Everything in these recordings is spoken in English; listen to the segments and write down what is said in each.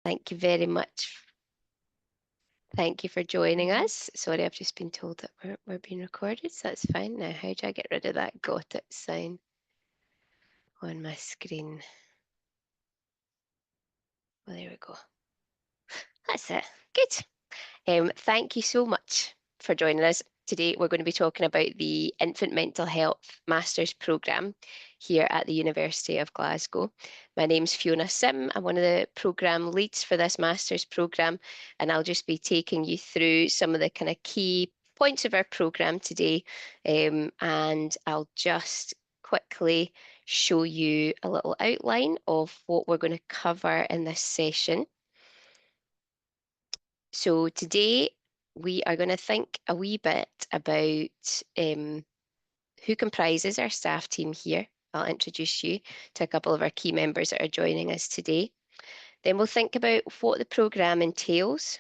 Thank you very much. Thank you for joining us. Sorry, I've just been told that we're being recorded, so that's fine. Now, how do I get rid of that got it sign on my screen? Well, there we go. That's it. Good. Thank you so much for joining us. Today, we're going to be talking about the Infant Mental Health Masters Programme here at the University of Glasgow. My name's Fiona Sim. I'm one of the programme leads for this Masters programme, and I'll just be taking you through some of the kind of key points of our programme today. And I'll just quickly show you a little outline of what we're going to cover in this session. So today we are going to think a wee bit about who comprises our staff team here. I'll introduce you to a couple of our key members that are joining us today. Then we'll think about what the programme entails.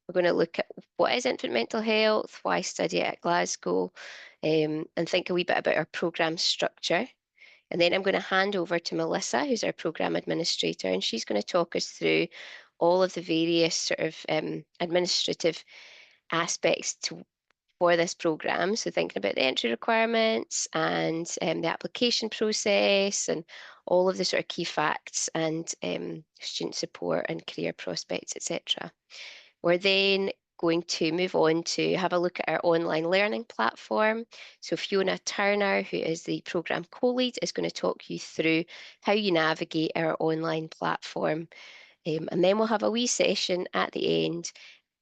We're going to look at what is infant mental health, why study it at Glasgow, and think a wee bit about our programme structure. And then I'm going to hand over to Melissa, who's our programme administrator, and she's going to talk us through all of the various sort of administrative aspects for this programme. So thinking about the entry requirements and the application process and all of the sort of key facts and student support and career prospects, etc. We're then going to move on to have a look at our online learning platform. So Fiona Turner, who is the programme co-lead, is going to talk you through how you navigate our online platform. And then we'll have a wee session at the end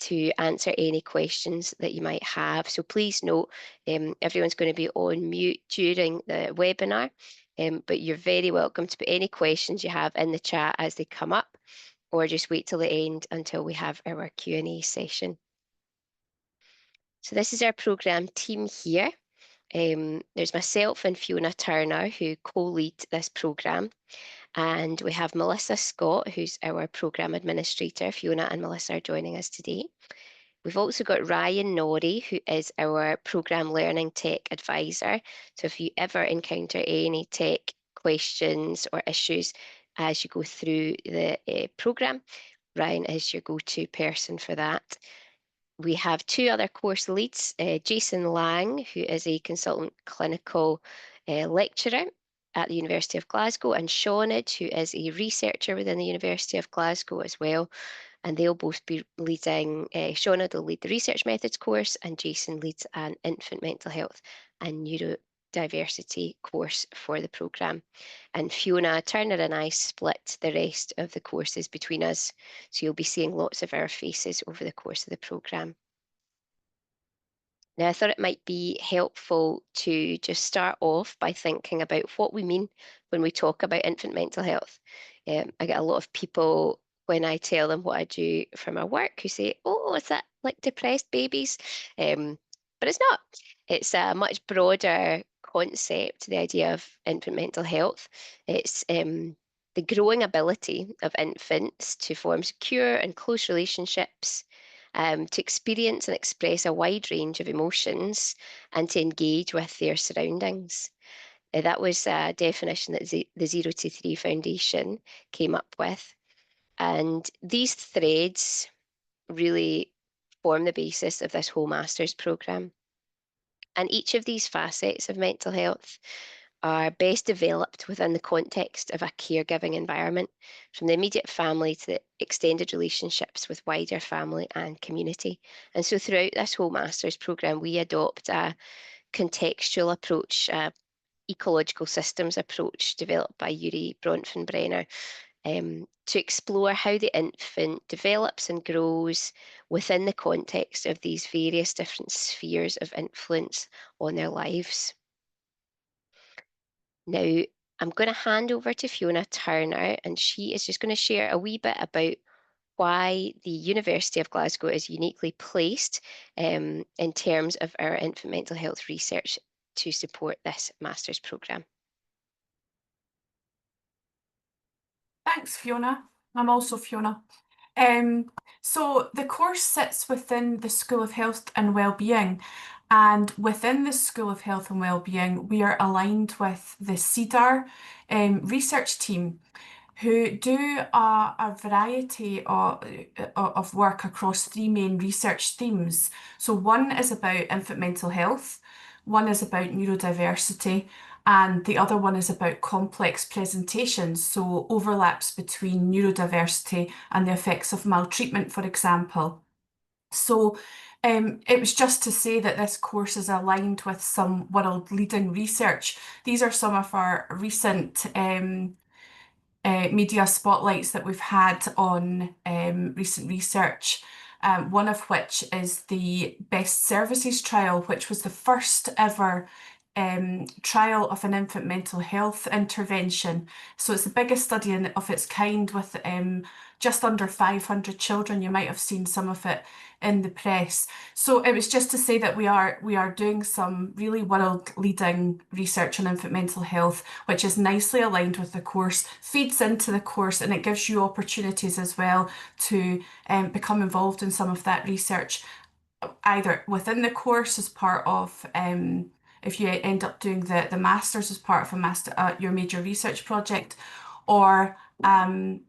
to answer any questions that you might have. So please note, everyone's going to be on mute during the webinar, but you're very welcome to put any questions you have in the chat as they come up, or just wait till the end until we have our Q&A session. So this is our programme team here. There's myself and Fiona Turner who co-lead this programme. And we have Melissa Scott, who's our programme administrator. Fiona and Melissa are joining us today. We've also got Ryan Norrie, who is our programme learning tech advisor. So if you ever encounter any tech questions or issues as you go through the programme, Ryan is your go-to person for that. We have two other course leads, Jason Lang, who is a consultant clinical lecturer at the University of Glasgow, and Shaunid, who is a researcher within the University of Glasgow as well. And they'll both be leading, Shaunid will lead the research methods course, and Jason leads an infant mental health and neurodiversity course for the programme. And Fiona Turner and I split the rest of the courses between us. So you'll be seeing lots of our faces over the course of the programme. Now, I thought it might be helpful to just start off by thinking about what we mean when we talk about infant mental health. I get a lot of people when I tell them what I do for my work who say, oh, is that like depressed babies? But it's not. It's a much broader concept, the idea of infant mental health. It's the growing ability of infants to form secure and close relationships, to experience and express a wide range of emotions, and to engage with their surroundings. That was a definition that the 0 to 3 Foundation came up with. And these threads really form the basis of this whole master's programme. And each of these facets of mental health are best developed within the context of a caregiving environment, from the immediate family to the extended relationships with wider family and community. And so throughout this whole master's programme, we adopt a contextual approach, ecological systems approach developed by Yuri Bronfenbrenner, to explore how the infant develops and grows within the context of these various different spheres of influence on their lives. Now, I'm going to hand over to Fiona Turner, and she is just going to share a wee bit about why the University of Glasgow is uniquely placed in terms of our infant mental health research to support this master's programme. Thanks, Fiona. I'm also Fiona. So the course sits within the School of Health and Wellbeing, and within the School of Health and Wellbeing, we are aligned with the CEDAR research team, who do a variety of work across three main research themes. So one is about infant mental health, one is about neurodiversity, and the other one is about complex presentations, so overlaps between neurodiversity and the effects of maltreatment, for example. So it was just to say that this course is aligned with some world leading research. These are some of our recent media spotlights that we've had on recent research. One of which is the Best Services trial, which was the first ever trial of an infant mental health intervention. So it's the biggest study of its kind with just under 500 children. You might have seen some of it in the press. So it was just to say that we are doing some really world leading research on infant mental health, which is nicely aligned with the course, feeds into the course, and it gives you opportunities as well to become involved in some of that research, either within the course as part of if you end up doing the masters as part of a your major research project, or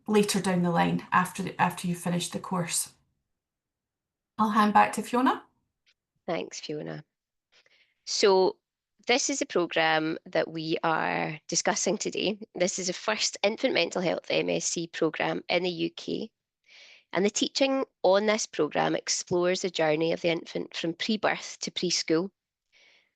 later down the line after you finish the course. I'll hand back to Fiona. Thanks, Fiona. So this is a programme that we are discussing today. This is the first infant mental health MSc programme in the UK. And the teaching on this programme explores the journey of the infant from pre-birth to preschool,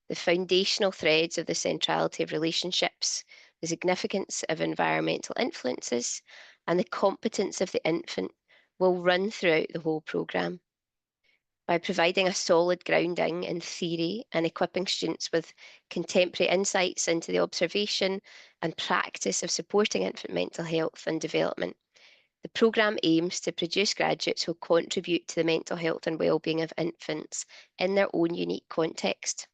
the foundational threads of the centrality of relationships, the significance of environmental influences, and the competence of the infant will run throughout the whole programme. By providing a solid grounding in theory and equipping students with contemporary insights into the observation and practice of supporting infant mental health and development, the programme aims to produce graduates who contribute to the mental health and wellbeing of infants in their own unique context.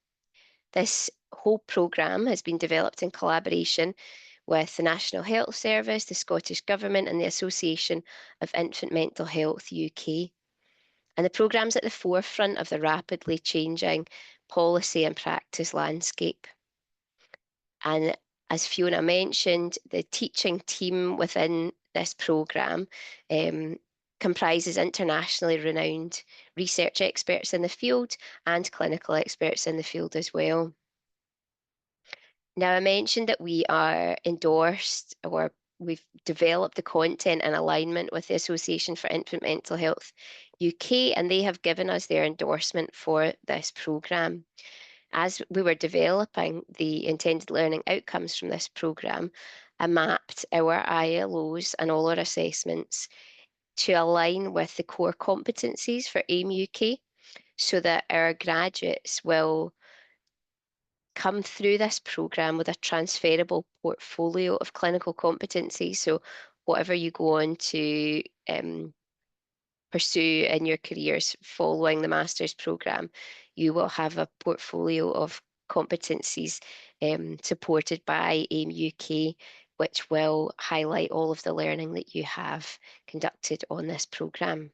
This whole programme has been developed in collaboration with the National Health Service, the Scottish Government, and the Association of Infant Mental Health UK. And the programme's at the forefront of the rapidly changing policy and practice landscape. And as Fiona mentioned, the teaching team within this programme comprises internationally renowned research experts in the field and clinical experts in the field as well. Now, I mentioned that we are endorsed, or we've developed the content in alignment with the Association for Infant Mental Health UK, and they have given us their endorsement for this programme. As we were developing the intended learning outcomes from this programme, I mapped our ILOs and all our assessments to align with the core competencies for AIM UK, so that our graduates will come through this programme with a transferable portfolio of clinical competencies. So whatever you go on to pursue in your careers following the master's programme, you will have a portfolio of competencies supported by AIM UK, which will highlight all of the learning that you have conducted on this programme.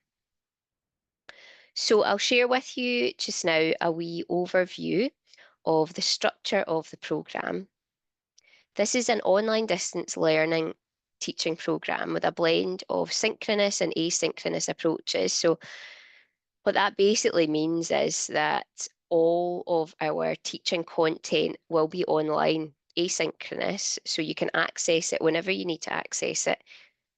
So I'll share with you just now a wee overview of the structure of the programme. This is an online distance learning teaching programme with a blend of synchronous and asynchronous approaches. So what that basically means is that all of our teaching content will be online, asynchronous, so you can access it whenever you need to access it,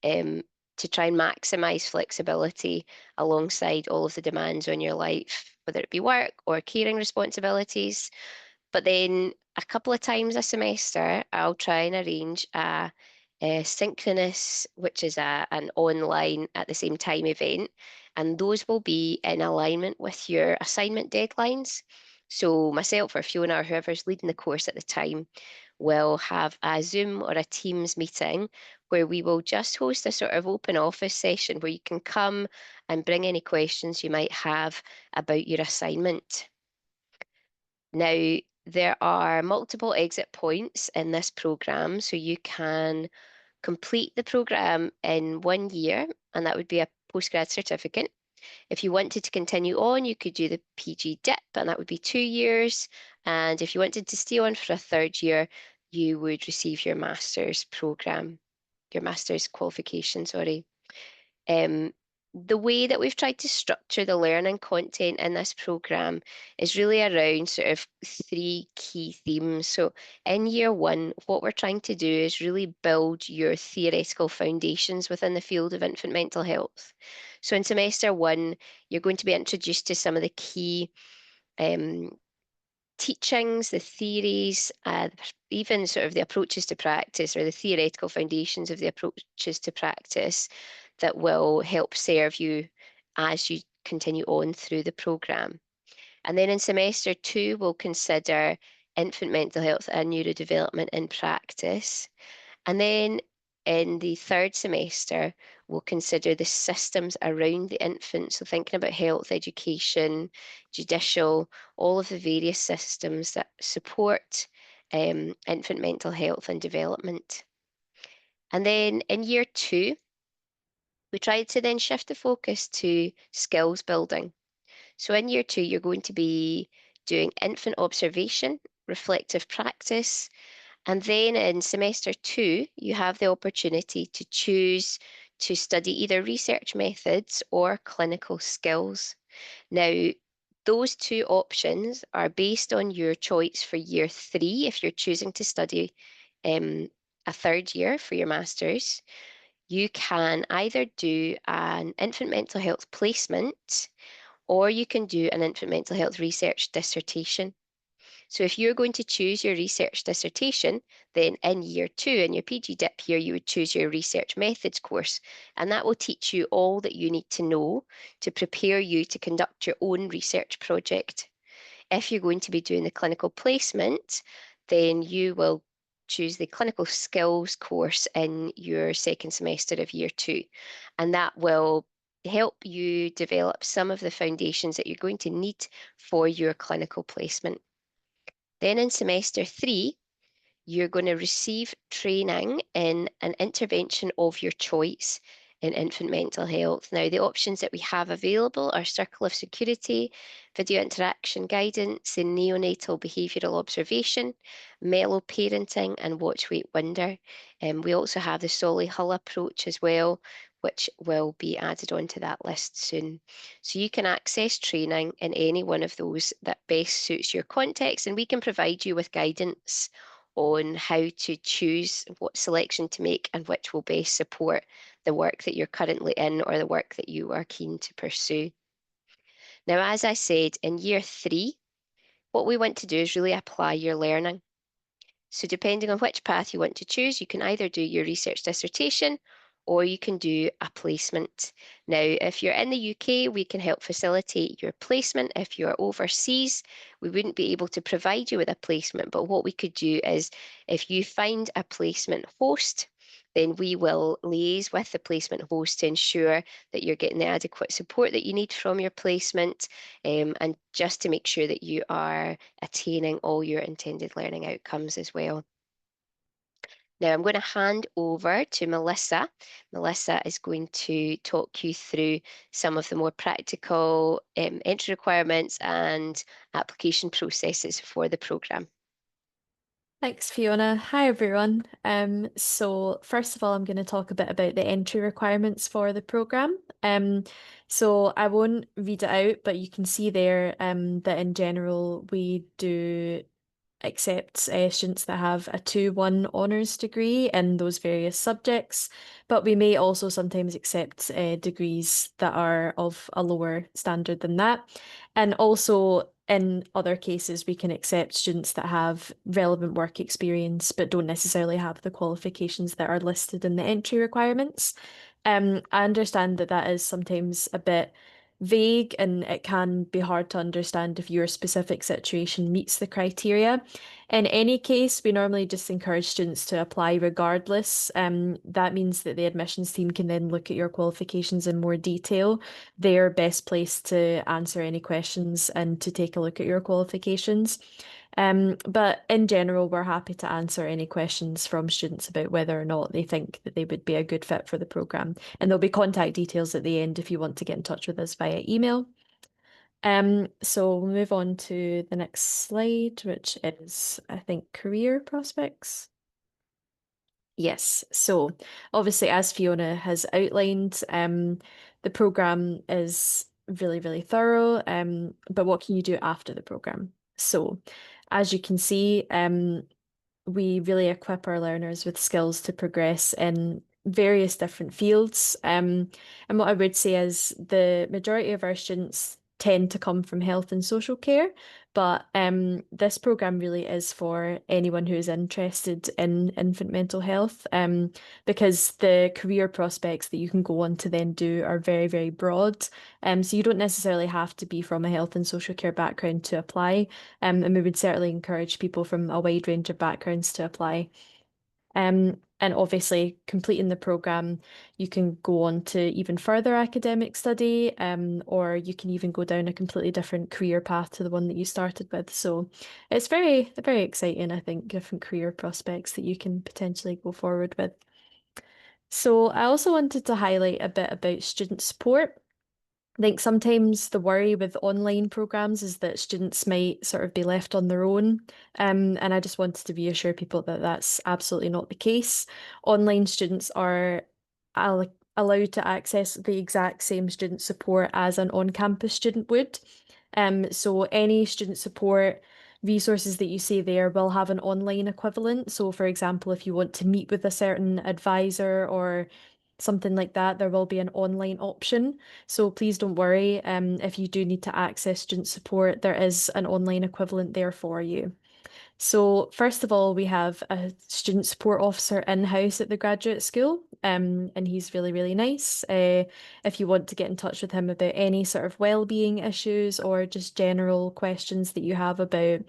to try and maximise flexibility alongside all of the demands on your life, whether it be work or caring responsibilities. But then a couple of times a semester, I'll try and arrange a synchronous, which is an online at the same time event. And those will be in alignment with your assignment deadlines. So myself or Fiona or whoever's leading the course at the time will have a Zoom or a Teams meeting where we will just host a sort of open office session where you can come and bring any questions you might have about your assignment. Now, there are multiple exit points in this programme, so you can complete the programme in 1 year, and that would be a postgrad certificate. If you wanted to continue on, you could do the PG DIP, and that would be 2 years. And if you wanted to stay on for a third year, you would receive your master's programme. your master's qualification, sorry. Um, the way that we've tried to structure the learning content in this programme is really around sort of three key themes. So in year one, what we're trying to do is really build your theoretical foundations within the field of infant mental health. So in semester one, you're going to be introduced to some of the key um, teachings, the theories, even sort of the approaches to practice or the theoretical foundations of the approaches to practice that will help serve you as you continue on through the programme. And then in semester two, we'll consider infant mental health and neurodevelopment in practice. And then in the third semester, we'll consider the systems around the infant. So thinking about health, education, judicial, all of the various systems that support infant mental health and development. And then in year two, we tried to then shift the focus to skills building. So in year two, you're going to be doing infant observation, reflective practice, and then in semester two, you have the opportunity to choose to study either research methods or clinical skills. Now, those two options are based on your choice for year three if you're choosing to study um, a third year for your master's. You can either do an infant mental health placement or you can do an infant mental health research dissertation. So if you're going to choose your research dissertation, then in year two, in your PG dip here, you would choose your research methods course, and that will teach you all that you need to know to prepare you to conduct your own research project. If you're going to be doing the clinical placement, then you will choose the clinical skills course in your second semester of year two, and that will help you develop some of the foundations that you're going to need for your clinical placement. Then in semester three, you're going to receive training in an intervention of your choice in infant mental health. Now, the options that we have available are circle of security, video interaction guidance, and neonatal behavioural observation, mellow parenting, and watch, wait, wonder. We also have the Solly Hull approach as well, which will be added onto that list soon. So you can access training in any one of those that best suits your context, and we can provide you with guidance on how to choose what selection to make and which will best support the work that you're currently in or the work that you are keen to pursue. Now, as I said, in year three, what we want to do is really apply your learning. So depending on which path you want to choose, you can either do your research dissertation or you can do a placement. Now, if you're in the UK, we can help facilitate your placement. If you're overseas, we wouldn't be able to provide you with a placement, but what we could do is if you find a placement host, then we will liaise with the placement host to ensure that you're getting the adequate support that you need from your placement, and just to make sure that you are attaining all your intended learning outcomes as well. Now I'm going to hand over to Melissa. Melissa is going to talk you through some of the more practical entry requirements and application processes for the programme. Thanks, Fiona. Hi, everyone. So first of all, I'm going to talk a bit about the entry requirements for the programme. So I won't read it out, but you can see there that in general we do accept students that have a 2-1 honours degree in those various subjects, but we may also sometimes accept degrees that are of a lower standard than that. And also in other cases, we can accept students that have relevant work experience but don't necessarily have the qualifications that are listed in the entry requirements. I understand that that is sometimes a bit vague and it can be hard to understand if your specific situation meets the criteria. In any case, we normally just encourage students to apply regardless. That means that the admissions team can then look at your qualifications in more detail. They're best placed to answer any questions and to take a look at your qualifications. But in general, we're happy to answer any questions from students about whether or not they think that they would be a good fit for the programme. And there'll be contact details at the end if you want to get in touch with us via email. So we'll move on to the next slide, which is, I think, career prospects. Yes, so obviously, as Fiona has outlined, the program is really, really thorough. But what can you do after the program? So, as you can see, we really equip our learners with skills to progress in various different fields. And what I would say is the majority of our students tend to come from health and social care, but this program really is for anyone who is interested in infant mental health, because the career prospects that you can go on to then do are very, very broad. So you don't necessarily have to be from a health and social care background to apply. And we would certainly encourage people from a wide range of backgrounds to apply. And obviously, completing the programme, you can go on to even further academic study, or you can even go down a completely different career path to the one that you started with. So it's very, very exciting, I think, different career prospects that you can potentially go forward with. So I also wanted to highlight a bit about student support. I think sometimes the worry with online programs is that students might sort of be left on their own. And I just wanted to reassure people that that's absolutely not the case. Online students are allowed to access the exact same student support as an on-campus student would. So any student support resources that you see there will have an online equivalent. So for example, if you want to meet with a certain advisor or something like that, there will be an online option. So please don't worry. If you do need to access student support, there is an online equivalent there for you. So first of all, we have a student support officer in-house at the graduate school, and he's really, really nice. If you want to get in touch with him about any sort of well-being issues or just general questions that you have about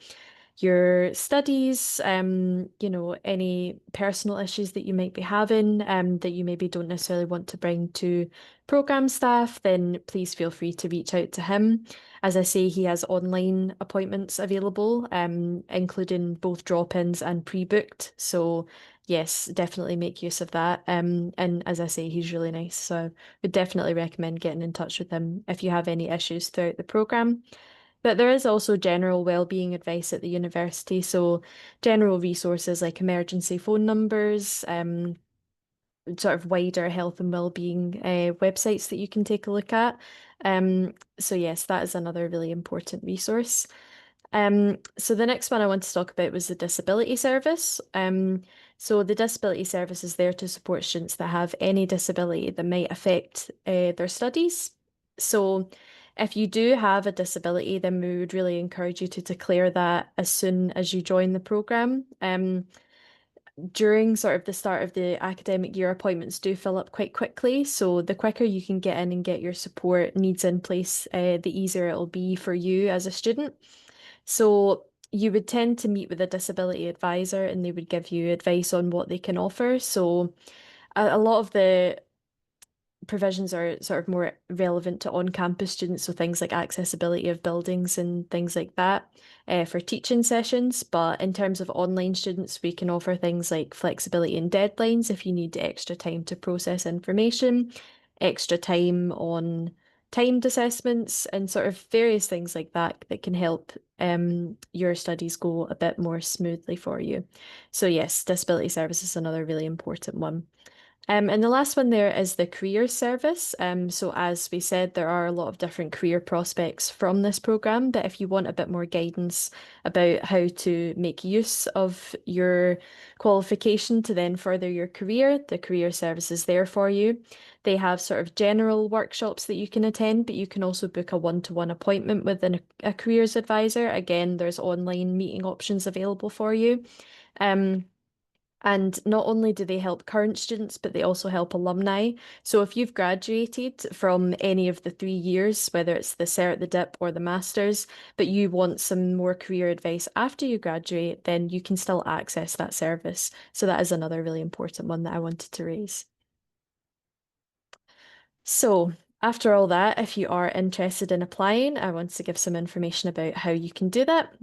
your studies, any personal issues that you might be having, that you maybe don't necessarily want to bring to program staff, then please feel free to reach out to him. As I say, he has online appointments available, including both drop-ins and pre-booked. So yes, definitely make use of that. And as I say, he's really nice. So I would definitely recommend getting in touch with him if you have any issues throughout the program. But there is also general wellbeing advice at the university. So general resources like emergency phone numbers, sort of wider health and wellbeing websites that you can take a look at. So yes, that is another really important resource. So the next one I want to talk about was the disability service. So the disability service is there to support students that have any disability that might affect their studies. So if you do have a disability, then we would really encourage you to declare that as soon as you join the programme. During sort of the start of the academic year, appointments do fill up quite quickly. So the quicker you can get in and get your support needs in place, the easier it'll be for you as a student. So you would tend to meet with a disability advisor and they would give you advice on what they can offer. So a lot of the provisions are sort of more relevant to on-campus students, so things like accessibility of buildings and things like that for teaching sessions. But in terms of online students, we can offer things like flexibility in deadlines if you need extra time to process information, extra time on timed assessments, and sort of various things like that that can help your studies go a bit more smoothly for you. So yes, disability service is another really important one. And the last one there is the career service. So as we said, there are a lot of different career prospects from this programme, but if you want a bit more guidance about how to make use of your qualification to then further your career, the career service is there for you. They have sort of general workshops that you can attend, but you can also book a one-to-one appointment with a careers advisor. Again, there's online meeting options available for you. And not only do they help current students, but they also help alumni. So if you've graduated from any of the 3 years, whether it's the cert, the dip, or the masters, but you want some more career advice after you graduate, then you can still access that service. So that is another really important one that I wanted to raise. So after all that, if you are interested in applying, I want to give some information about how you can do that.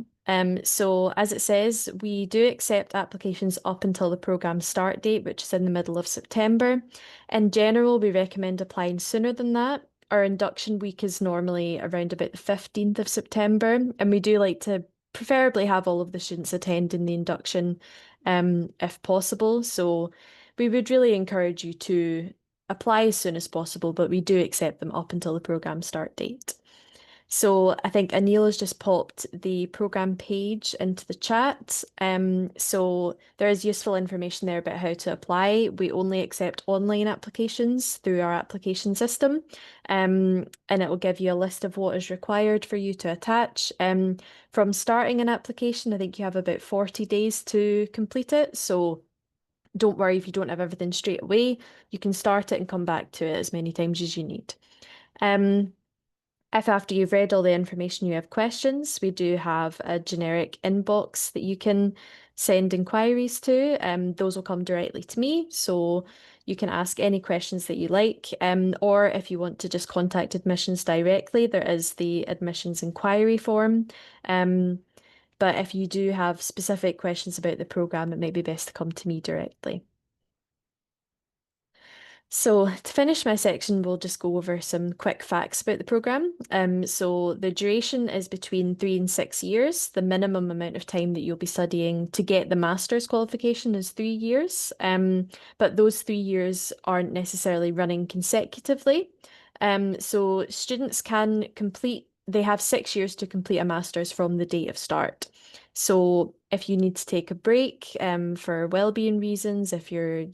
So as it says, we do accept applications up until the programme start date, which is in the middle of September. In general, we recommend applying sooner than that. Our induction week is normally around about the 15th of September, and we do like to preferably have all of the students attending the induction if possible. So we would really encourage you to apply as soon as possible, but we do accept them up until the programme start date. So I think Anil has just popped the programme page into the chat. So there is useful information there about how to apply. We only accept online applications through our application system, and it will give you a list of what is required for you to attach. From starting an application, I think you have about 40 days to complete it. So don't worry if you don't have everything straight away. You can start it and come back to it as many times as you need. If after you've read all the information you have questions, we do have a generic inbox that you can send inquiries to. Those will come directly to me, so you can ask any questions that you like. Or if you want to just contact admissions directly, there is the admissions inquiry form. But if you do have specific questions about the programme, it may be best to come to me directly. So to finish my section, we'll just go over some quick facts about the programme. So the duration is between 3 and 6 years. The minimum amount of time that you'll be studying to get the master's qualification is 3 years. But those 3 years aren't necessarily running consecutively. So students can complete, they have 6 years to complete a master's from the date of start. So if you need to take a break for well-being reasons, if you're,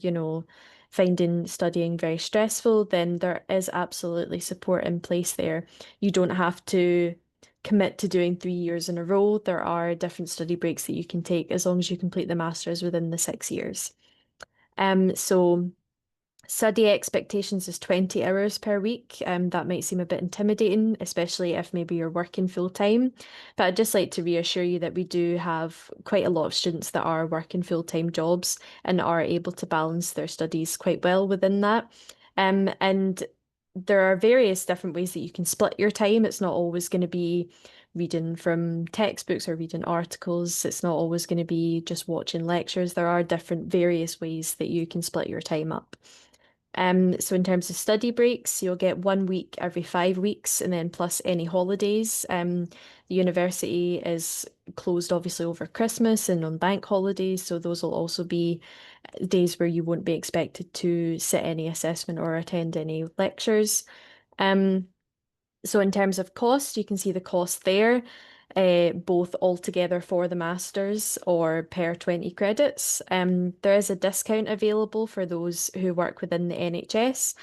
finding studying very stressful, then there is absolutely support in place there. You don't have to commit to doing 3 years in a row. There are different study breaks that you can take as long as you complete the master's within the 6 years. So study expectations is 20 hours per week. That might seem a bit intimidating, especially if maybe you're working full time. But I'd just like to reassure you that we do have quite a lot of students that are working full-time jobs and are able to balance their studies quite well within that. And there are various different ways that you can split your time. It's not always going to be reading from textbooks or reading articles. It's not always going to be just watching lectures. There are different various ways that you can split your time up. So in terms of study breaks, you'll get 1 week every 5 weeks and then plus any holidays. The university is closed obviously over Christmas and on bank holidays, so those will also be days where you won't be expected to sit any assessment or attend any lectures. So in terms of cost, you can see the cost there, both altogether for the masters or per 20 credits. There is a discount available for those who work within the NHS.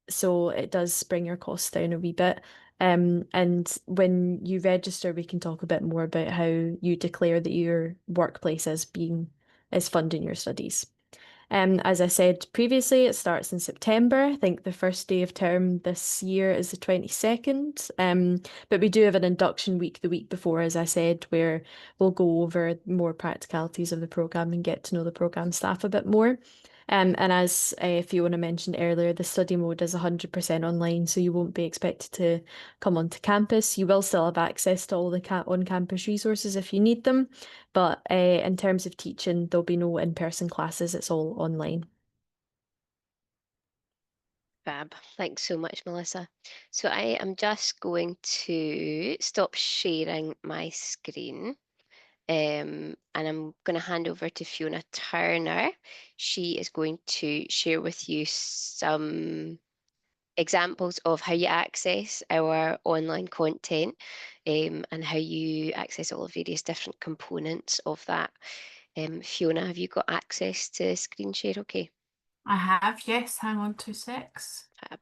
So it does bring your costs down a wee bit. And when you register, we can talk a bit more about how you declare that your workplace is funding your studies. As I said previously, it starts in September. I think the first day of term this year is the 22nd. But we do have an induction week the week before, as I said, where we'll go over more practicalities of the programme and get to know the programme staff a bit more. And as Fiona mentioned earlier, the study mode is 100% online, so you won't be expected to come onto campus. You will still have access to all the on-campus resources if you need them, but in terms of teaching, there'll be no in-person classes. It's all online. Fab. Thanks so much, Melissa. So I am just going to stop sharing my screen. And I'm going to hand over to Fiona Turner. She is going to share with you some examples of how you access our online content and how you access all the various different components of that. Fiona, have you got access to screen share? Okay. I have, yes. Hang on 2 secs. Fab.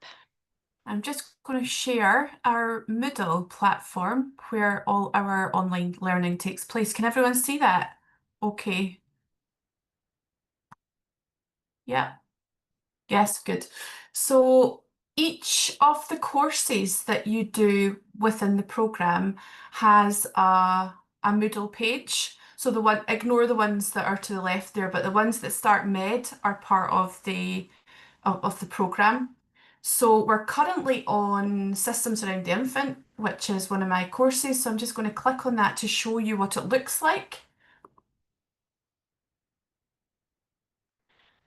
I'm just going to share our Moodle platform where all our online learning takes place. Can everyone see that? Okay. Yeah. Yes, good. So each of the courses that you do within the programme has a Moodle page. So ignore the ones that are to the left there, but the ones that start med are part of the programme. So we're currently on Systems Around the Infant, which is one of my courses. So I'm just going to click on that to show you what it looks like.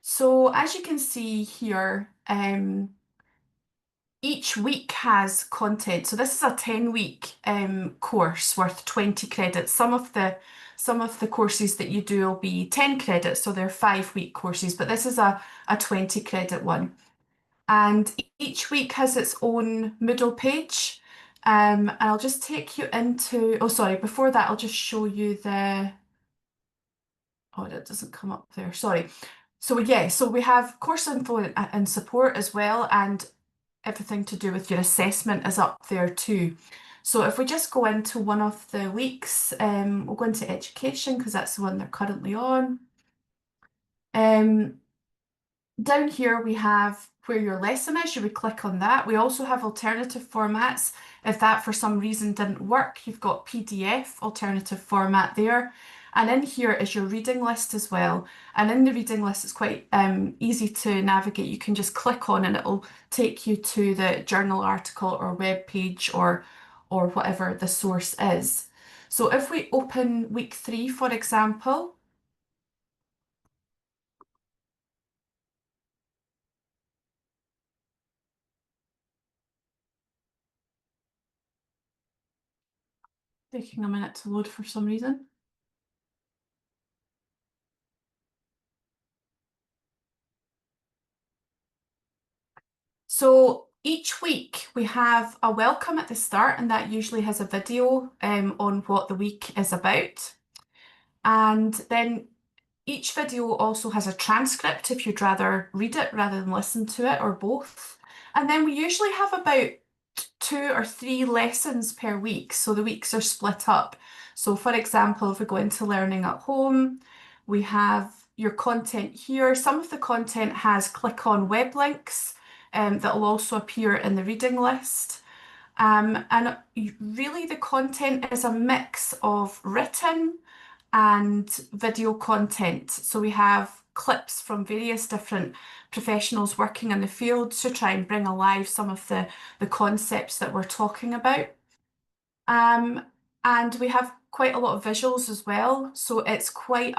So as you can see here, each week has content. So this is a 10-week course worth 20 credits. Some of the courses that you do will be 10 credits, so they're 5-week courses, but this is a 20 credit one. And each week has its own Moodle page. And I'll just take you into, oh sorry, before that I'll just show you the, oh that doesn't come up there, sorry. So yeah, so we have course info and support as well, and everything to do with your assessment is up there too. So if we just go into one of the weeks, we'll go into education because that's the one they're currently on. Down here we have where your lesson is, you would click on that. We also have alternative formats. If that for some reason didn't work, you've got PDF alternative format there. And in here is your reading list as well. And in the reading list, it's quite easy to navigate. You can just click on and it'll take you to the journal article or web page or whatever the source is. So if we open week 3, for example, taking a minute to load for some reason. So each week we have a welcome at the start, and that usually has a video on what the week is about. And then each video also has a transcript if you'd rather read it rather than listen to it, or both. And then we usually have about 2 or 3 lessons per week. So the weeks are split up. So for example, if we go into learning at home, we have your content here. Some of the content has click on web links that will also appear in the reading list. And really the content is a mix of written and video content. So we have clips from various different professionals working in the field to try and bring alive some of the concepts that we're talking about. And we have quite a lot of visuals as well. So it's quite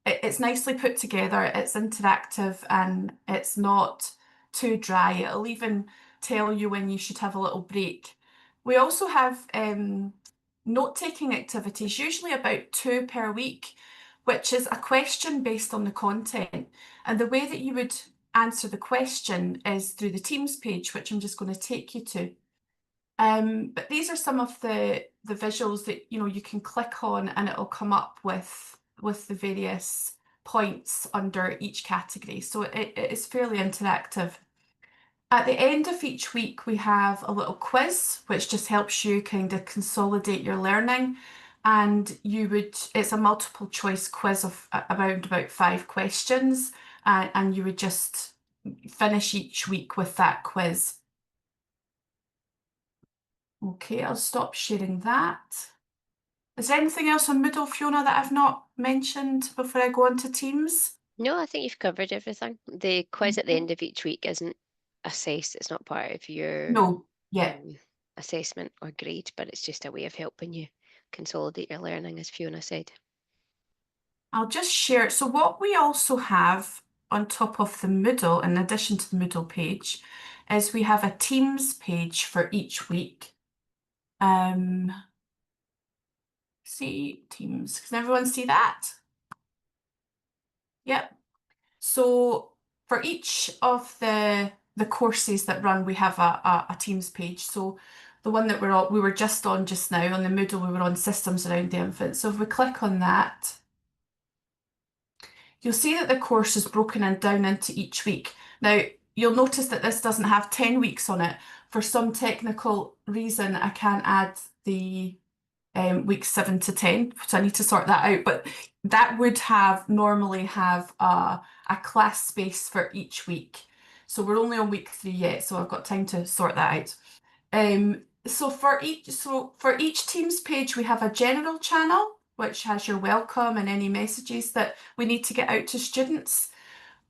it's nicely put together, it's interactive, and it's not too dry. It'll even tell you when you should have a little break. We also have note-taking activities, usually about 2 per week, which is a question based on the content. And the way that you would answer the question is through the Teams page, which I'm just going to take you to. But these are some of the visuals that you can click on, and it'll come up with the various points under each category. So it is fairly interactive. At the end of each week, we have a little quiz, which just helps you kind of consolidate your learning. And it's a multiple choice quiz of around about 5 questions, and you would just finish each week with that quiz. Okay, I'll stop sharing that. Is there anything else on Moodle, Fiona, that I've not mentioned before I go on to Teams? No, I think you've covered everything. The quiz at the end of each week isn't assessed. It's not part of your No, yeah. assessment or grade, but it's just a way of helping you consolidate your learning, as Fiona said. I'll just share. So what we also have on top of the Moodle, in addition to the Moodle page, is we have a Teams page for each week. See Teams. Can everyone see that? Yep. So for each of the courses that run, we have a Teams page. So the one that we were just on just now, on the Moodle, we were on systems around the infant. So if we click on that, you'll see that the course is broken down into each week. Now, you'll notice that this doesn't have 10 weeks on it. For some technical reason, I can't add the weeks 7 to 10, so I need to sort that out. But that would normally have a class space for each week. So we're only on week 3 yet, so I've got time to sort that out. So for each Teams page, we have a general channel, which has your welcome and any messages that we need to get out to students.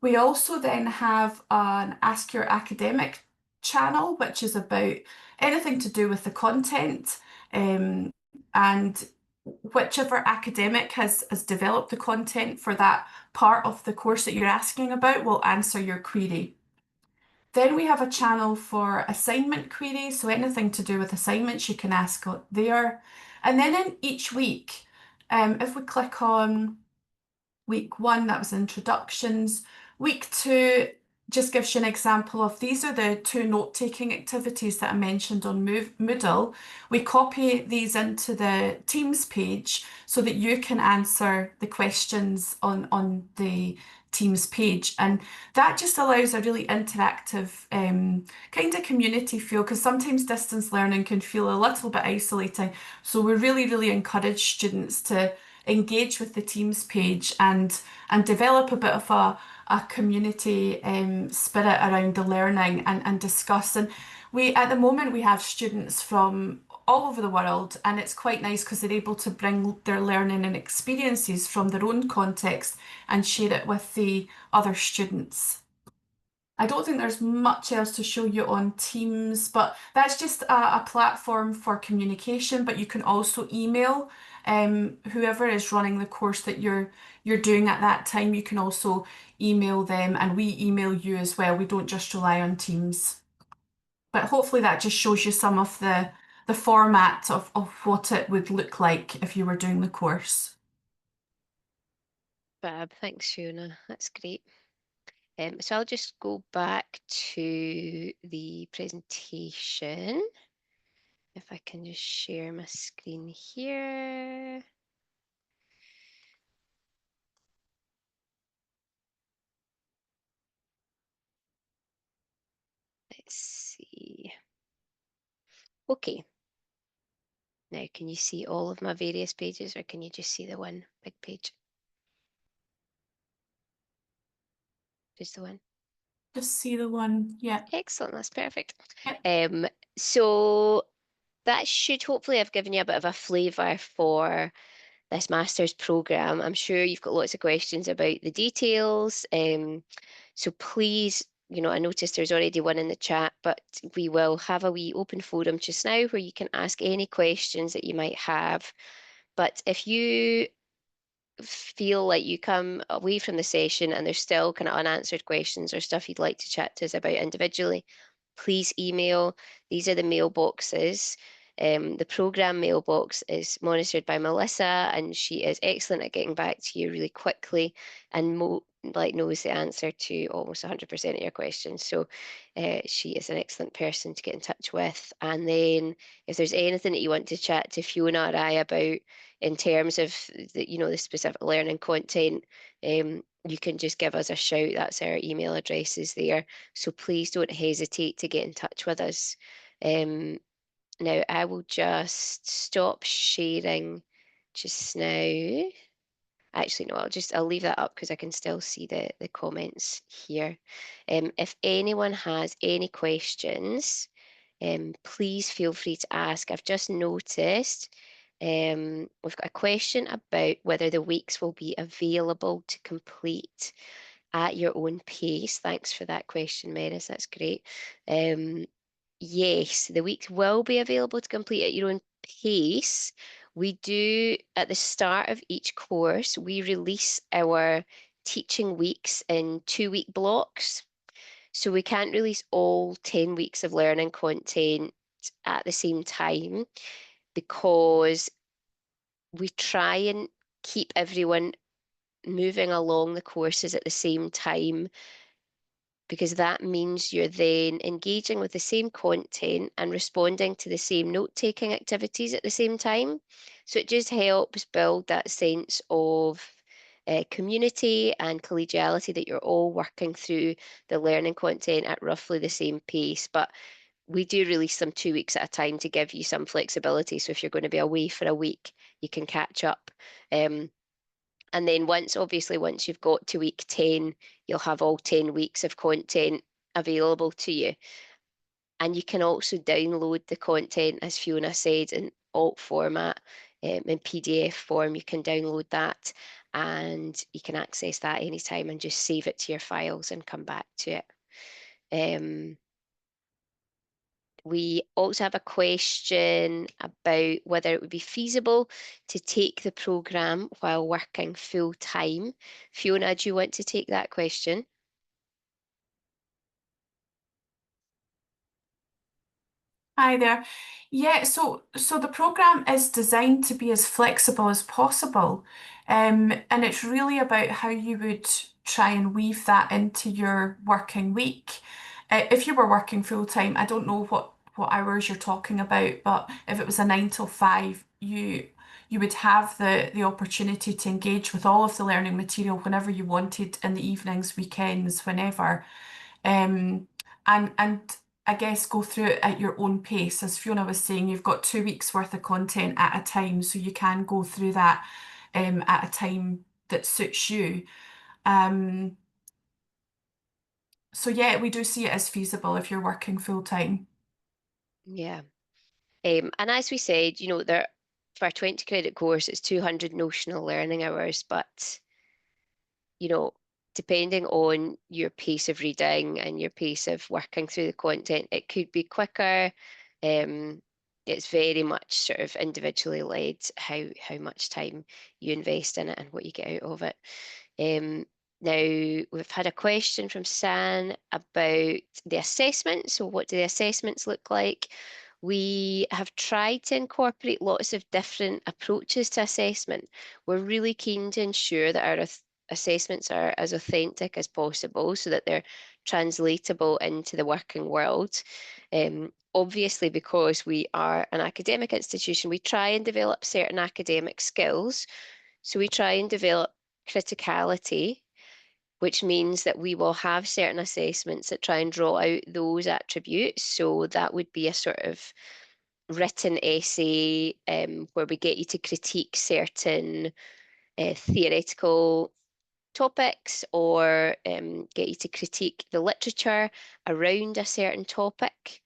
We also then have an Ask Your Academic channel, which is about anything to do with the content. And whichever academic has developed the content for that part of the course that you're asking about will answer your query. Then we have a channel for assignment queries, so anything to do with assignments you can ask there. And then in each week, if we click on week 1, that was introductions. Week 2 just gives you an example of these are the 2 note-taking activities that I mentioned on Moodle. We copy these into the Teams page so that you can answer the questions on the Teams page. And that just allows a really interactive kind of community feel, because sometimes distance learning can feel a little bit isolating. So we really encourage students to engage with the Teams page and develop a bit of a community spirit around the learning and discuss. And we, at the moment, we have students from all over the world, and it's quite nice because they're able to bring their learning and experiences from their own context and share it with the other students. I don't think there's much else to show you on Teams, but that's just a platform for communication, but you can also email whoever is running the course that you're doing at that time. You can also email them, and we email you as well. We don't just rely on Teams. But hopefully that just shows you some of the format of what it would look like if you were doing the course. Fab, thanks, Fiona. That's great. So I'll just go back to the presentation. If I can just share my screen here. Let's see. Okay. Now, can you see all of my various pages, or can you just see the one big page? Just the one? Just see the one, yeah. Excellent, that's perfect. Yep. So that should hopefully have given you a bit of a flavour for this master's programme. I'm sure you've got lots of questions about the details. So please, I noticed there's already one in the chat, but we will have a wee open forum just now where you can ask any questions that you might have. But if you feel like you come away from the session and there's still kind of unanswered questions or stuff you'd like to chat to us about individually, please email. These are the mailboxes. The program mailbox is monitored by Melissa, and she is excellent at getting back to you really quickly and knows the answer to almost 100% of your questions. So she is an excellent person to get in touch with. And then if there's anything that you want to chat to Fiona or I about in terms of the specific learning content, you can just give us a shout. That's our email addresses there. So please don't hesitate to get in touch with us. Now I will just stop sharing just now. Actually, no, I'll leave that up because I can still see the comments here. If anyone has any questions, please feel free to ask. I've just noticed we've got a question about whether the weeks will be available to complete at your own pace. Thanks for that question, Meris. That's great. Yes, the weeks will be available to complete at your own pace. We do, at the start of each course, we release our teaching weeks in 2-week blocks. So we can't release all 10 weeks of learning content at the same time because we try and keep everyone moving along the courses at the same time, because that means you're then engaging with the same content and responding to the same note-taking activities at the same time. So it just helps build that sense of community and collegiality, that you're all working through the learning content at roughly the same pace. But we do release them 2 weeks at a time to give you some flexibility. So if you're going to be away for a week, you can catch up. And then once you've got to week 10, you'll have all 10 weeks of content available to you. And you can also download the content, as Fiona said, in alt format, in PDF form. You can download that and you can access that anytime and just save it to your files and come back to it. We also have a question about whether it would be feasible to take the programme while working full time. Fiona, do you want to take that question? Hi there. Yeah, so the program is designed to be as flexible as possible. And it's really about how you would try and weave that into your working week. If you were working full time, I don't know what hours you're talking about, but if it was a 9 till 5, you would have the opportunity to engage with all of the learning material whenever you wanted, in the evenings, weekends, whenever. Um, and I guess go through it at your own pace. As Fiona was saying, you've got 2 weeks worth of content at a time, so you can go through that at a time that suits you. Um, so yeah, we do see it as feasible if you're working full time. Yeah. And as we said, you know, there for a 20 credit course, it's 200 notional learning hours, but you know, depending on your pace of reading and your pace of working through the content, it could be quicker. It's very much sort of individually led how much time you invest in it and what you get out of it. Now, we've had a question from San about the assessment. So what do the assessments look like? We have tried to incorporate lots of different approaches to assessment. We're really keen to ensure that our assessments are as authentic as possible so that they're translatable into the working world. Obviously, because we are an academic institution, we try and develop certain academic skills. So we try and develop criticality, which means that we will have certain assessments that try and draw out those attributes. So that would be a sort of written essay where we get you to critique certain theoretical topics or get you to critique the literature around a certain topic.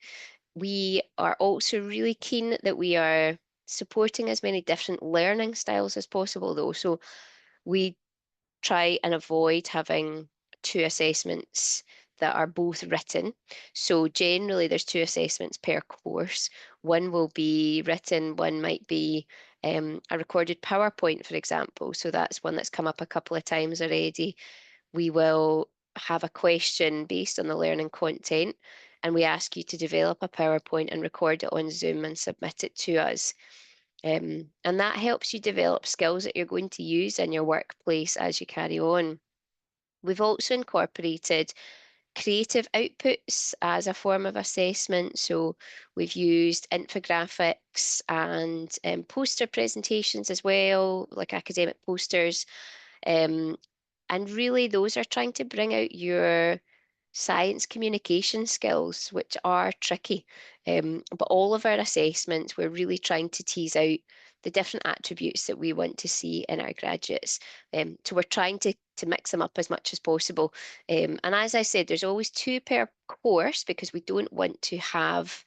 We are also really keen that we are supporting as many different learning styles as possible, though. So we try and avoid having two assessments that are both written. So generally there's two assessments per course. One will be written, one might be a recorded PowerPoint, for example. So that's one that's come up a couple of times already. We will have a question based on the learning content, and we ask you to develop a PowerPoint and record it on Zoom and submit it to us. And that helps you develop skills that you're going to use in your workplace as you carry on. We've also incorporated creative outputs as a form of assessment. So we've used infographics and poster presentations as well, like academic posters. Um, and really, those are trying to bring out your science communication skills, which are tricky. But all of our assessments, we're really trying to tease out the different attributes that we want to see in our graduates. So we're trying to mix them up as much as possible. And as I said, there's always two per course because we don't want to have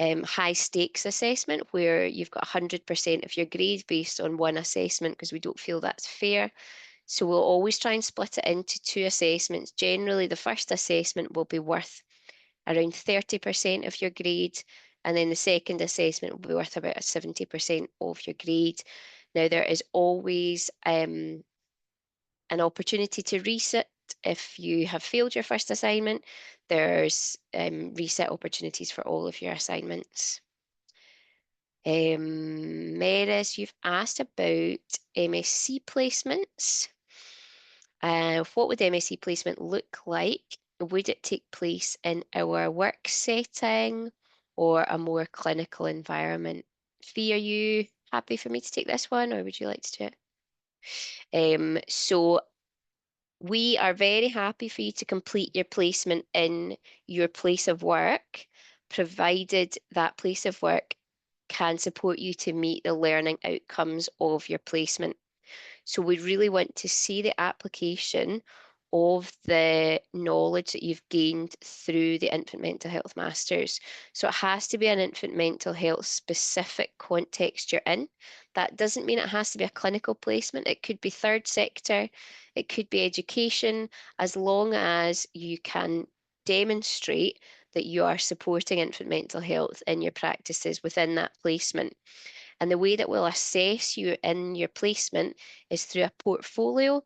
high stakes assessment where you've got 100% of your grade based on one assessment because we don't feel that's fair. So we'll always try and split it into two assessments. Generally, the first assessment will be worth around 30% of your grade, and then the second assessment will be worth about 70% of your grade. Now, there is always an opportunity to resit if you have failed your first assignment. There's reset opportunities for all of your assignments. Meris, you've asked about MSc placements. What would MSc placement look like? Would it take place in our work setting or a more clinical environment? Fee, are you happy for me to take this one or would you like to do it? So we are very happy for you to complete your placement in your place of work, provided that place of work can support you to meet the learning outcomes of your placement. So we really want to see the application of the knowledge that you've gained through the Infant Mental Health Masters. So it has to be an infant mental health specific context you're in. That doesn't mean it has to be a clinical placement. It could be third sector, it could be education, as long as you can demonstrate that you are supporting infant mental health in your practices within that placement. And the way that we'll assess you in your placement is through a portfolio.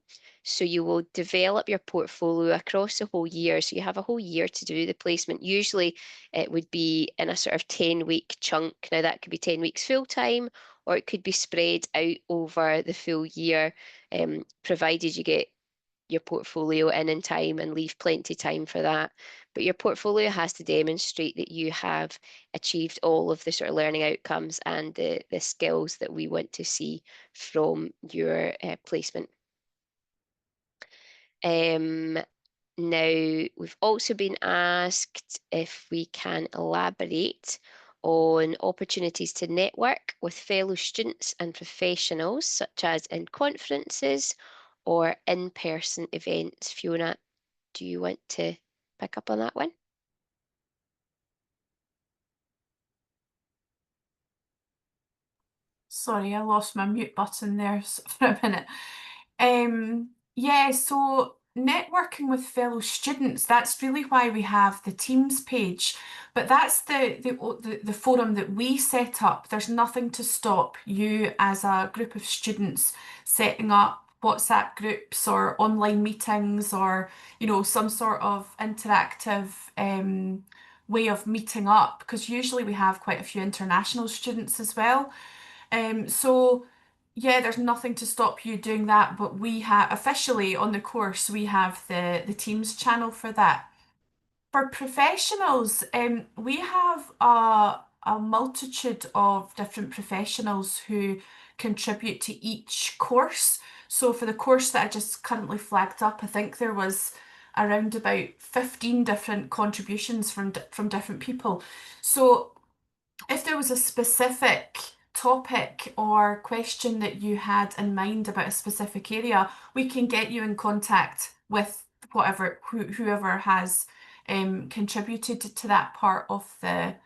So you will develop your portfolio across the whole year. So you have a whole year to do the placement. Usually it would be in a sort of 10-week chunk. Now that could be 10 weeks full time, or it could be spread out over the full year, provided you get your portfolio in time and leave plenty time for that. But your portfolio has to demonstrate that you have achieved all of the sort of learning outcomes and the skills that we want to see from your placement. Now, we've also been asked if we can elaborate on opportunities to network with fellow students and professionals, such as in conferences or in-person events. Fiona, do you want to pick up on that one? Sorry, I lost my mute button there for a minute. Yeah, so networking with fellow students, that's really why we have the Teams page. But that's the forum that we set up. There's nothing to stop you as a group of students setting up WhatsApp groups or online meetings or, you know, some sort of interactive way of meeting up, because usually we have quite a few international students as well. So yeah, there's nothing to stop you doing that, but we have officially on the course, we have the Teams channel for that. For professionals, we have a multitude of different professionals who contribute to each course. So for the course that I just currently flagged up, I think there was around about 15 different contributions from different people. So if there was a specific topic or question that you had in mind about a specific area, we can get you in contact with whoever has contributed to that part of the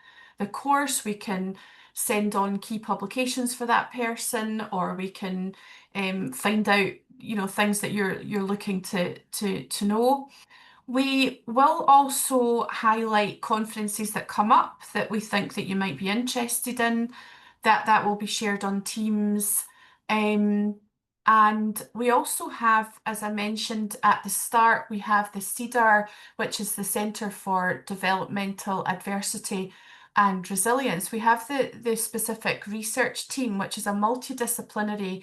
course. We can send on key publications for that person, or we can find out, you know, things that you're looking to know. We will also highlight conferences that come up that we think that you might be interested in. That will be shared on Teams. And we also have, as I mentioned at the start, we have the CEDAR, which is the Centre for Developmental Adversity and Resilience. We have the specific research team, which is a multidisciplinary,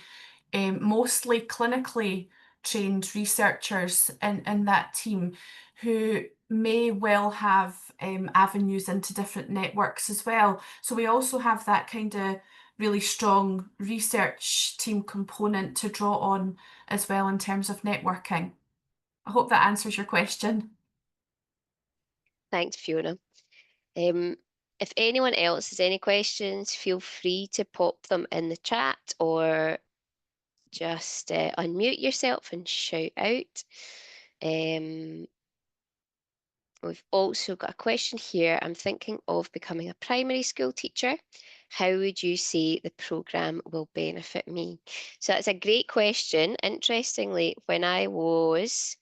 mostly clinically trained researchers in that team who may well have avenues into different networks as well. So we also have that kind of really strong research team component to draw on as well in terms of networking. I hope that answers your question. Thanks, Fiona. If anyone else has any questions, feel free to pop them in the chat or just unmute yourself and shout out. We've also got a question here. I'm thinking of becoming a primary school teacher. How would you say the programme will benefit me? So that's a great question. Interestingly, when I was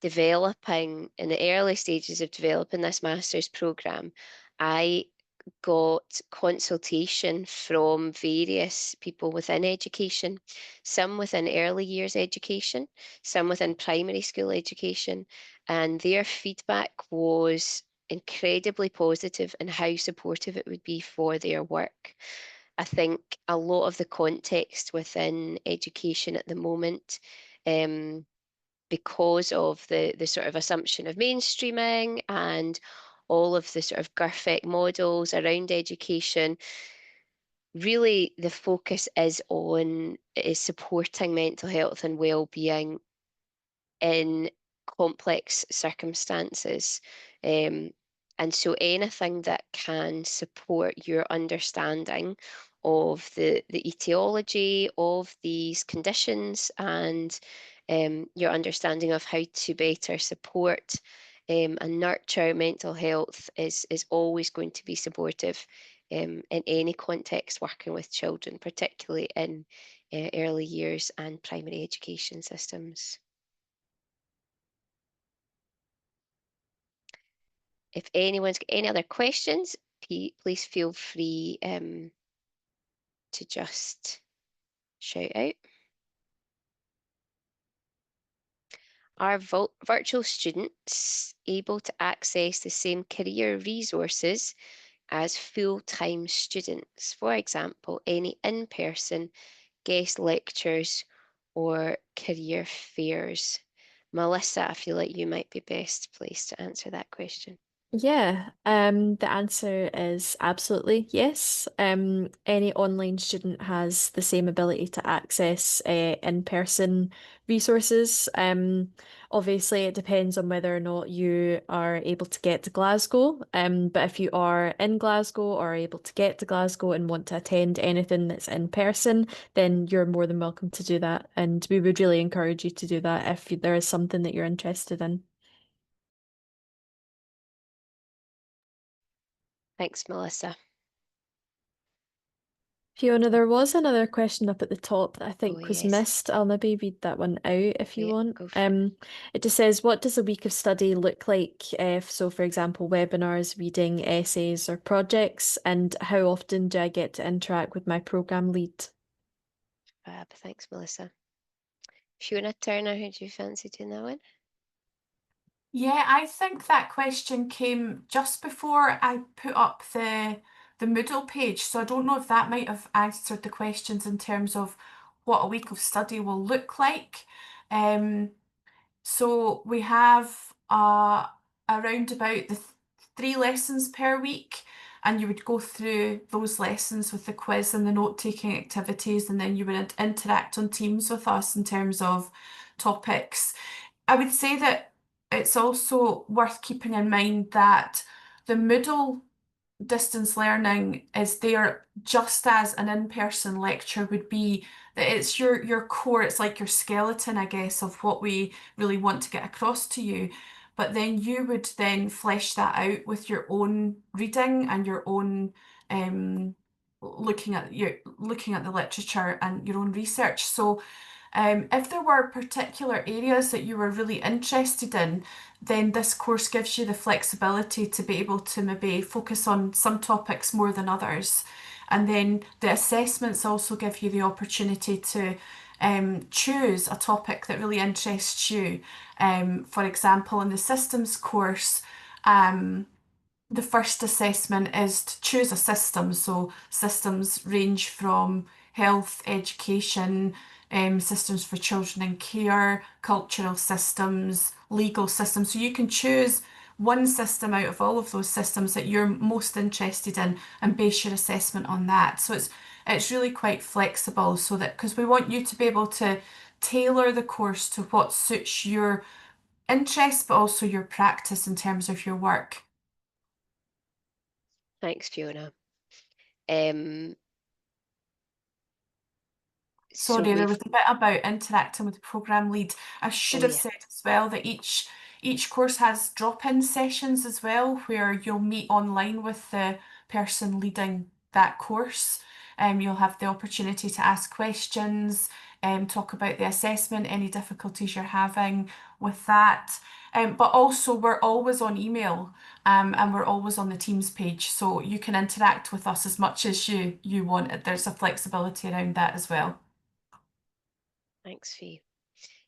developing, in the early stages of developing this master's programme, I got consultation from various people within education, some within early years education, some within primary school education, and their feedback was incredibly positive and how supportive it would be for their work. I think a lot of the context within education at the moment, because of the sort of assumption of mainstreaming and all of the sort of GIRFEC models around education, really the focus is supporting mental health and well-being in complex circumstances. And so anything that can support your understanding of the etiology of these conditions and your understanding of how to better support and nurture mental health is always going to be supportive in any context working with children, particularly in early years and primary education systems. If anyone's got any other questions, please feel free to just shout out. Are virtual students able to access the same career resources as full-time students? For example, any in-person guest lectures or career fairs? Melissa, I feel like you might be best placed to answer that question. Yeah, the answer is absolutely yes. Any online student has the same ability to access in-person resources. Obviously, it depends on whether or not you are able to get to Glasgow. But if you are in Glasgow or are able to get to Glasgow and want to attend anything that's in person, then you're more than welcome to do that. And we would really encourage you to do that if there is something that you're interested in. Thanks, Melissa. Fiona, there was another question up at the top that I Oh, think was yes. missed. I'll maybe read that one out if you Yeah, want. go for it. It just says, what does a week of study look like? If so, for example, webinars, reading, essays, or projects, and how often do I get to interact with my program lead? Fab. Thanks, Melissa. Fiona Turner, who do you fancy doing that one? Yeah, I think that question came just before I put up the Moodle page. So I don't know if that might have answered the questions in terms of what a week of study will look like. So we have around about the 3 lessons per week, and you would go through those lessons with the quiz and the note-taking activities, and then you would interact on Teams with us in terms of topics. I would say that it's also worth keeping in mind that the Moodle distance learning is there just as an in-person lecture would be, that it's your core, it's like your skeleton, I guess, of what we really want to get across to you. But then you would then flesh that out with your own reading and your own looking at the literature and your own research. So if there were particular areas that you were really interested in, then this course gives you the flexibility to be able to maybe focus on some topics more than others. And then the assessments also give you the opportunity to choose a topic that really interests you. For example, in the systems course, the first assessment is to choose a system. So systems range from health, education, systems for children in care, cultural systems, legal systems. So you can choose one system out of all of those systems that you're most interested in and base your assessment on that. So it's really quite flexible, so that because we want you to be able to tailor the course to what suits your interests, but also your practice in terms of your work. Thanks, Fiona. So Sorry, there was we've, a bit about interacting with the program lead. I should oh have yeah, said as well that each course has drop-in sessions as well, where you'll meet online with the person leading that course. You'll have the opportunity to ask questions, talk about the assessment, any difficulties you're having with that. But also we're always on email, and we're always on the Teams page, so you can interact with us as much as you want. There's a flexibility around that as well. thanks, Fee.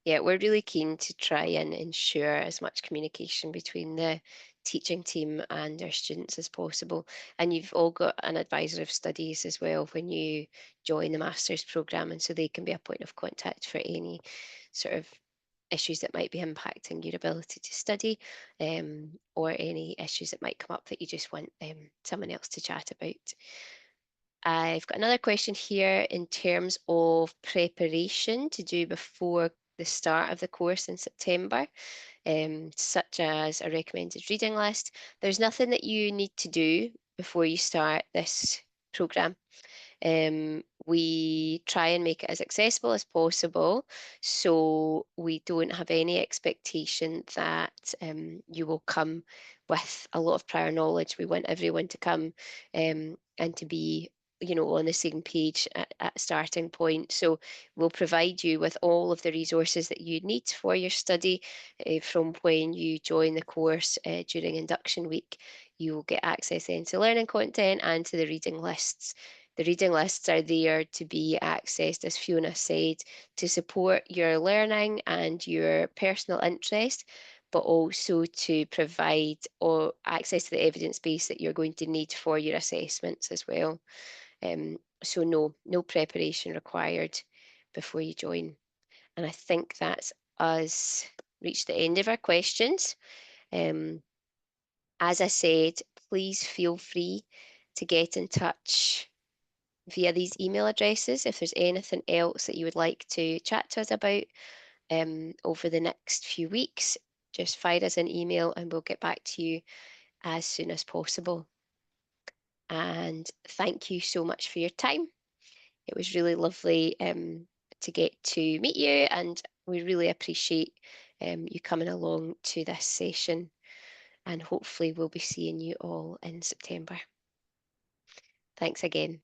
Yeah, we're really keen to try and ensure as much communication between the teaching team and our students as possible. And you've all got an advisor of studies as well when you join the master's programme, and so they can be a point of contact for any sort of issues that might be impacting your ability to study, or any issues that might come up that you just want someone else to chat about. I've got another question here in terms of preparation to do before the start of the course in September, such as a recommended reading list. There's nothing that you need to do before you start this programme. We try and make it as accessible as possible, so we don't have any expectation that you will come with a lot of prior knowledge. We want everyone to come and to be on the same page at starting point. So we'll provide you with all of the resources that you need for your study from when you join the course during induction week. You will get access then to learning content and to the reading lists The reading lists are there to be accessed, as Fiona said, to support your learning and your personal interest, but also to provide access to the evidence base that you're going to need for your assessments as well. So no preparation required before you join. And I think that's us reached the end of our questions. As I said, please feel free to get in touch via these email addresses if there's anything else that you would like to chat to us about over the next few weeks. Just fire us an email and we'll get back to you as soon as possible. And thank you so much for your time. It was really lovely to get to meet you, and we really appreciate you coming along to this session, and hopefully we'll be seeing you all in September. Thanks again.